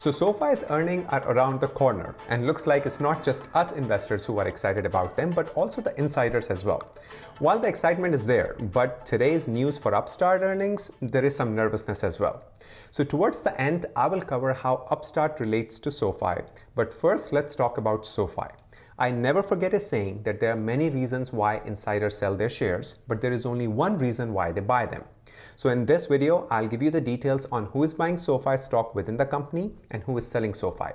So SoFi's earnings are around the corner and looks like it's not just us investors who are excited about them, but also the insiders as well. While the excitement is there, but today's news for Upstart earnings, there is some nervousness as well. So towards the end, I will cover how Upstart relates to SoFi. But first, let's talk about SoFi. I never forget a saying that there are many reasons why insiders sell their shares, but there is only one reason why they buy them. So in this video, I'll give you the details on who is buying SoFi stock within the company and who is selling SoFi.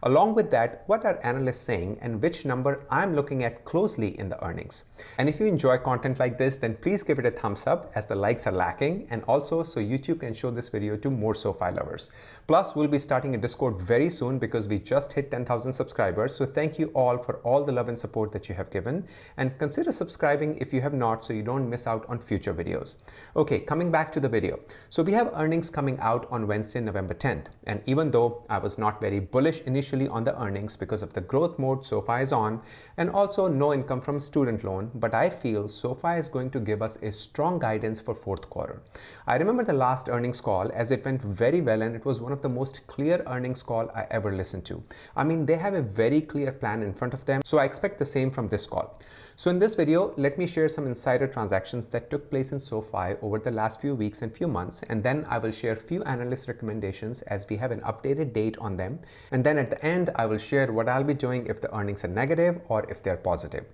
Along with that, what are analysts saying and which number I'm looking at closely in the earnings. And if you enjoy content like this, then please give it a thumbs up as the likes are lacking, and also so YouTube can show this video to more SoFi lovers. Plus, we'll be starting a Discord very soon because we just hit 10,000 subscribers. So thank you all for all the love and support that you have given, and consider subscribing if you have not so you don't miss out on future videos. Okay, coming back to the video. So we have earnings coming out on Wednesday, November 10th. And even though I was not very bullish initially on the earnings because of the growth mode SoFi is on and also no income from student loan, but I feel SoFi is going to give us a strong guidance for fourth quarter. I remember the last earnings call as it went very well, and it was one of the most clear earnings call I ever listened to. I mean, they have a very clear plan in front of them, so I expect the same from this call. So in this video, let me share some insider transactions that took place in SoFi over the last few weeks and few months, and then I will share few analyst recommendations as we have an updated date on them. And then at the end, I will share what I'll be doing if the earnings are negative or if they're positive.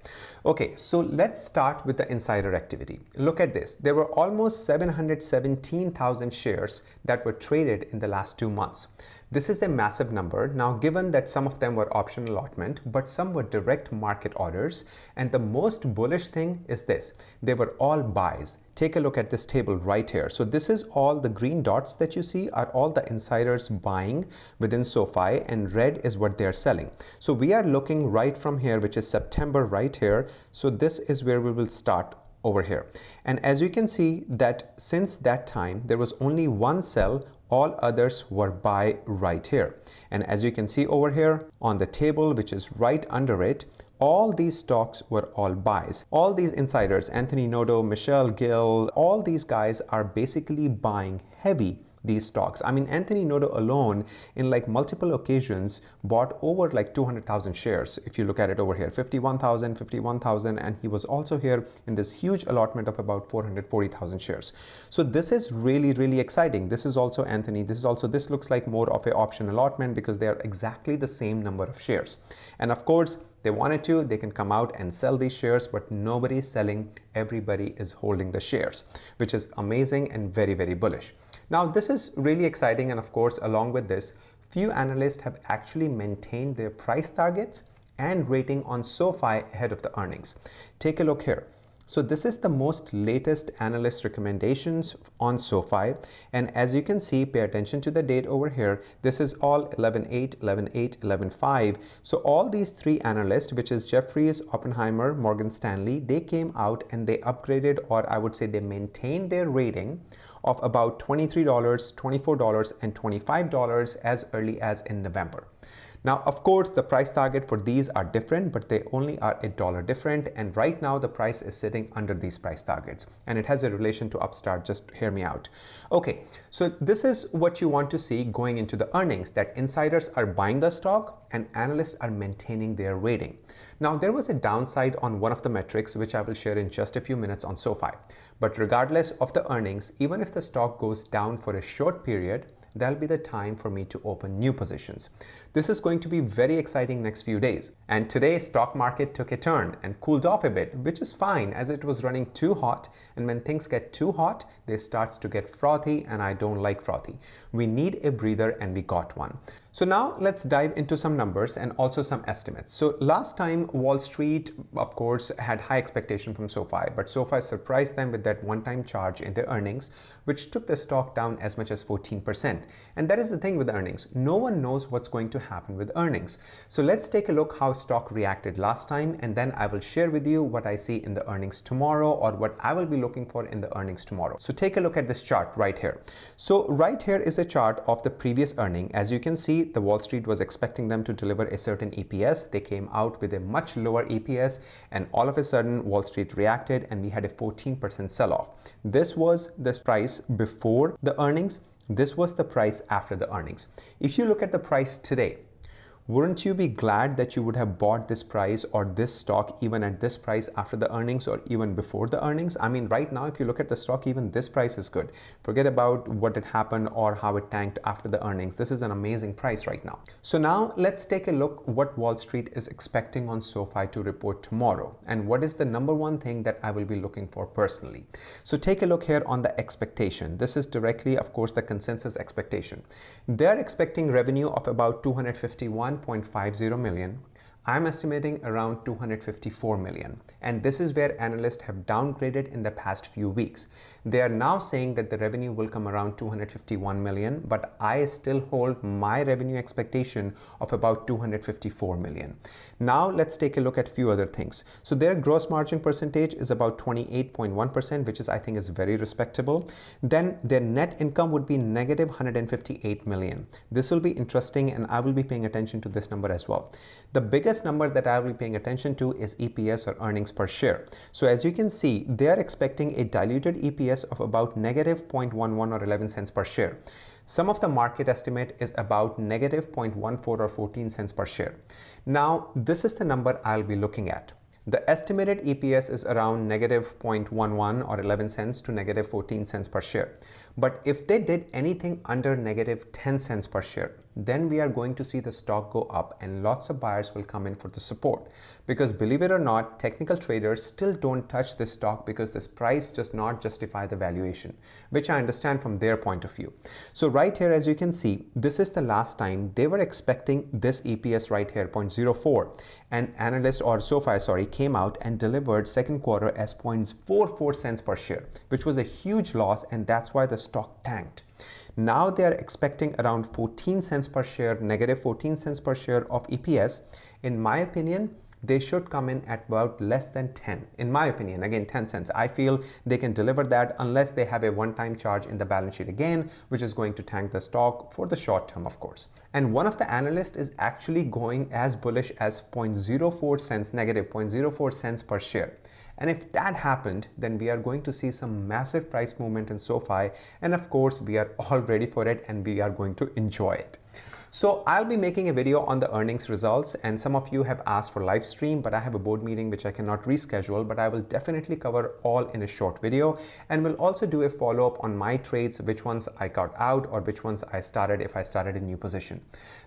Okay, so let's start with the insider activity. Look at this. There were almost 717,000 shares that were traded in the last 2 months. This is a massive number. Now, given that some of them were option allotment, but some were direct market orders, and the most bullish thing is this, they were all buys. Take a look at this table right here. So this is all the green dots that you see are all the insiders buying within SoFi, and red is what they're selling. So we are looking right from here, which is September right here. So this is where we will start over here. And as you can see that since that time, there was only one sell, all others were buy right here. And as you can see over here on the table, which is right under it, all these stocks were all buys. All these insiders, Anthony Noto, Michelle Gill, all these guys are basically buying heavy these stocks. I mean, Anthony Noto alone in like multiple occasions bought over like 200,000 shares. If you look at it over here, 51,000, and he was also here in this huge allotment of about 440,000 shares. So this is really, really exciting. This is also Anthony. This looks like more of an option allotment because they are exactly the same number of shares. And of course, they wanted to, they can come out and sell these shares, but nobody is selling. Everybody is holding the shares, which is amazing and very, very bullish. Now, this is really exciting. And of course, along with this, few analysts have actually maintained their price targets and rating on SoFi ahead of the earnings. Take a look here. So this is the most latest analyst recommendations on SoFi. And as you can see, pay attention to the date over here. This is all 11/8, 11/8, 11/5. So all these three analysts, which is Jefferies, Oppenheimer, Morgan Stanley, they came out and they upgraded, or I would say they maintained their rating of about $23, $24, and $25 as early as in November. Now, of course, the price target for these are different, but they only are $1 different. And right now the price is sitting under these price targets, and it has a relation to Upstart. Just hear me out. Okay, so this is what you want to see going into the earnings, that insiders are buying the stock and analysts are maintaining their rating. Now, there was a downside on one of the metrics, which I will share in just a few minutes on SoFi. But regardless of the earnings, even if the stock goes down for a short period, that'll be the time for me to open new positions. This is going to be very exciting next few days. And today, stock market took a turn and cooled off a bit, which is fine as it was running too hot. And when things get too hot, they start to get frothy, and I don't like frothy. We need a breather, and we got one. So now let's dive into some numbers and also some estimates. So last time Wall Street, of course, had high expectation from SoFi, but SoFi surprised them with that one-time charge in their earnings, which took the stock down as much as 14%. And that is the thing with earnings. No one knows what's going to happen with earnings. So let's take a look how stock reacted last time, and then I will share with you what I see in the earnings tomorrow, or what I will be looking for in the earnings tomorrow. So take a look at this chart right here. So right here is a chart of the previous earning. As you can see, the Wall Street was expecting them to deliver a certain EPS. They came out with a much lower EPS, and all of a sudden Wall Street reacted and we had a 14% sell-off. This was the price before the earnings, This was the price after the earnings. If you look at the price today, wouldn't you be glad that you would have bought this price or this stock even at this price after the earnings or even before the earnings? I mean, right now, if you look at the stock, even this price is good. Forget about what had happened or how it tanked after the earnings. This is an amazing price right now. So now let's take a look what Wall Street is expecting on SoFi to report tomorrow and what is the number one thing that I will be looking for personally. So take a look here on the expectation. This is directly, of course, the consensus expectation. They're expecting revenue of about 251.50 million. I'm estimating around 254 million. And this is where analysts have downgraded in the past few weeks. They are now saying that the revenue will come around 251 million, but I still hold my revenue expectation of about 254 million. Now let's take a look at a few other things. So their gross margin percentage is about 28.1%, which is, I think, is very respectable. Then their net income would be negative 158 million. This will be interesting and I will be paying attention to this number as well. The biggest number that I will be paying attention to is EPS or earnings per share. So as you can see, they are expecting a diluted EPS of about negative 0.11 or 11 cents per share. Some of the market estimate is about negative 0.14 or 14 cents per share. Now, this is the number I'll be looking at. The estimated EPS is around negative 0.11 or 11 cents to negative 14 cents per share. But if they did anything under negative 10 cents per share, then we are going to see the stock go up and lots of buyers will come in for the support. Because believe it or not, technical traders still don't touch this stock because this price does not justify the valuation, which I understand from their point of view. So right here, as you can see, this is the last time they were expecting this EPS right here, 0.04. And analyst or SoFi, came out and delivered second quarter as 0.44 cents per share, which was a huge loss, and that's why the stock tanked. Now they are expecting around 14 cents per share, negative 14 cents per share of EPS. In my opinion, they should come in at about less than 10. In my opinion, again, 10 cents. I feel they can deliver that unless they have a one-time charge in the balance sheet again, which is going to tank the stock for the short term, of course. And one of the analysts is actually going as bullish as 0.04 cents, negative 0.04 cents per share. And if that happened, then we are going to see some massive price movement in SoFi. And of course, we are all ready for it and we are going to enjoy it. So I'll be making a video on the earnings results, and some of you have asked for live stream, but I have a board meeting which I cannot reschedule, but I will definitely cover all in a short video, and we'll also do a follow-up on my trades, which ones I got out or which ones I started if I started a new position.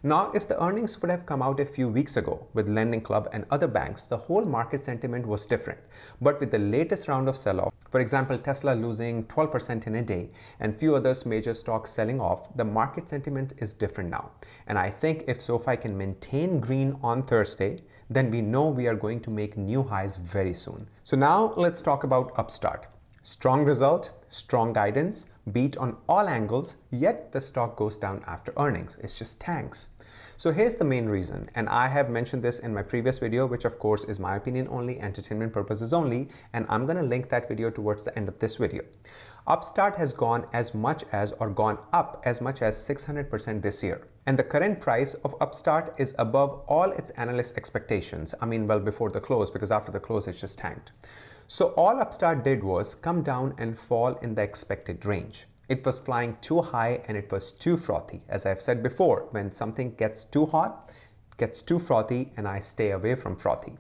Now, if the earnings would have come out a few weeks ago with Lending Club and other banks, the whole market sentiment was different. But with the latest round of sell-off, for example, Tesla losing 12% in a day and few others major stocks selling off, the market sentiment is different now. And I think if SoFi can maintain green on Thursday, then we know we are going to make new highs very soon. So now let's talk about Upstart. Strong result, strong guidance, beat on all angles, yet the stock goes down after earnings. It's just tanks. So here's the main reason, and I have mentioned this in my previous video, which of course is my opinion only, entertainment purposes only, and I'm going to link that video towards the end of this video. Upstart has gone as much as or gone up as much as 600% this year. And the current price of Upstart is above all its analyst expectations. I mean, well before the close, because after the close, it's just tanked. So all Upstart did was come down and fall in the expected range. It was flying too high and it was too frothy. As I've said before, when something gets too hot, gets too frothy, and I stay away from frothy.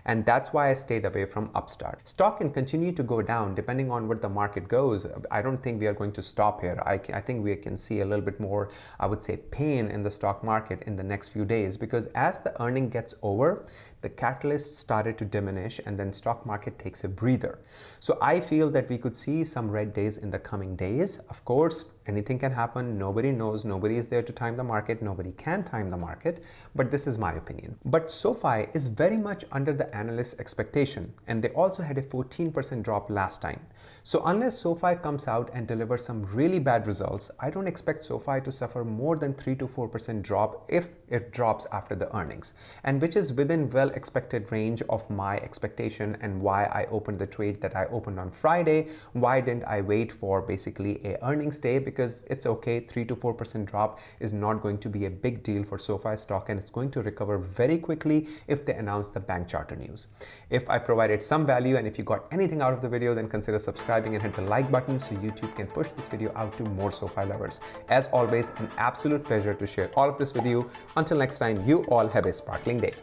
And that's why I stayed away from Upstart. Stock can continue to go down depending on where the market goes. I don't think we are going to stop here. I think we can see a little bit more, I would say, pain in the stock market in the next few days, because as the earning gets over, the catalyst started to diminish and then stock market takes a breather. So I feel that we could see some red days in the coming days. Of course, anything can happen. Nobody knows. Nobody is there to time the market. Nobody can time the market. But this is my opinion. But SoFi is very much under the analyst expectation. And they also had a 14% drop last time. So unless SoFi comes out and delivers some really bad results, I don't expect SoFi to suffer more than 3 to 4% drop if it drops after the earnings, and which is within well expected range of my expectation and why I opened the trade that I opened on Friday. Why didn't I wait for basically a earnings day? Because it's okay, 3 to 4% drop is not going to be a big deal for SoFi stock, and it's going to recover very quickly if they announce the bank charter news. If I provided some value and if you got anything out of the video, then consider subscribing subscribing and hit the like button so YouTube can push this video out to more SoFi lovers. As always, an absolute pleasure to share all of this with you. Until next time, you all have a sparkling day.